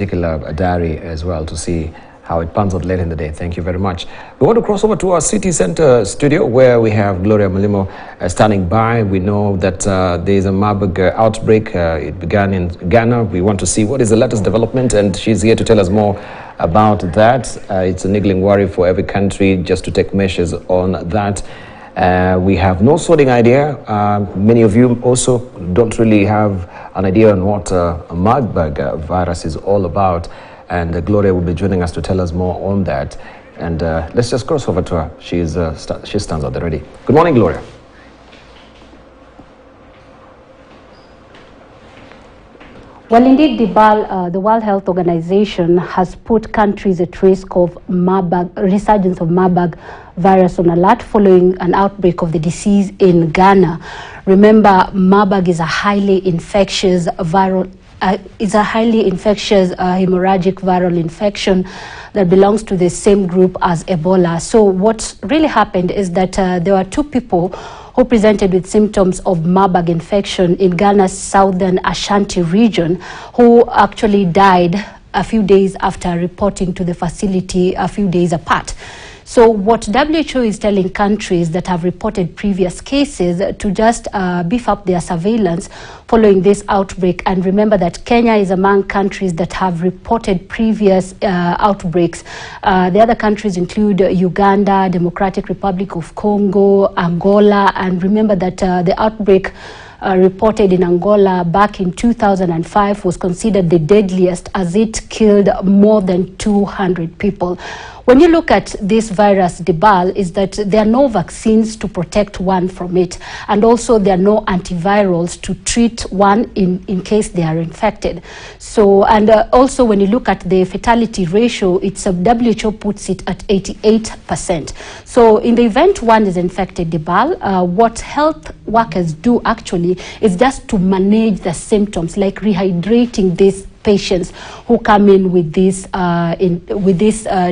particular diary as well to see how it pans out later in the day. Thank you very much. We want to cross over to our city center studio where we have Gloria Mulimo standing by. We know that there is a Marburg outbreak. It began in Ghana. We want to see what is the latest development, and she's here to tell us more about that. It's a niggling worry for every country just to take measures on that. We have no sorting idea. Many of you also don't really have an idea on what Marburg virus is all about. And Gloria will be joining us to tell us more on that. And let's just cross over to her. She stands out there ready. Good morning, Gloria. Well, indeed, the World Health Organization has put countries at risk of resurgence of Marburg virus on alert following an outbreak of the disease in Ghana. Remember, Marburg is a highly infectious hemorrhagic viral infection that belongs to the same group as Ebola. So what really happened is that there were 2 people who presented with symptoms of Marburg infection in Ghana's southern Ashanti region, who actually died a few days after reporting to the facility a few days apart. So what WHO is telling countries that have reported previous cases to just beef up their surveillance following this outbreak. And remember that Kenya is among countries that have reported previous outbreaks. The other countries include Uganda, Democratic Republic of Congo, Angola. And remember that the outbreak reported in Angola back in 2005 was considered the deadliest, as it killed more than 200 people. When you look at this virus, Dibal, is that there are no vaccines to protect one from it, and also there are no antivirals to treat one in case they are infected. So, and also when you look at the fatality ratio, it's WHO puts it at 88%. So in the event one is infected, Dibal, what health workers do actually is just to manage the symptoms, like rehydrating these patients who come in with this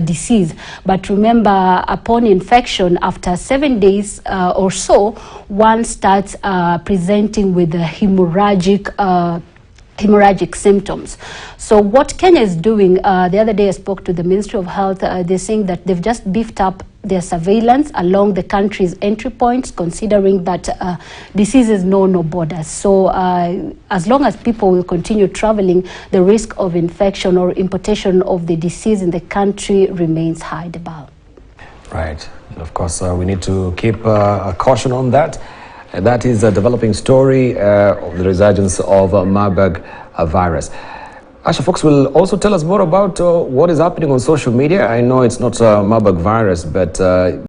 disease. But remember, upon infection, after 7 days or so, one starts presenting with the hemorrhagic symptoms. So what Kenya is doing, the other day I spoke to the Ministry of Health, they're saying that they've just beefed up their surveillance along the country's entry points, considering that diseases know no borders. So as long as people will continue traveling, the risk of infection or importation of the disease in the country remains high. Right. And of course, we need to keep a caution on that. That is a developing story of the resurgence of Marburg virus. Asha Fox will also tell us more about what is happening on social media. I know it's not Marburg virus, but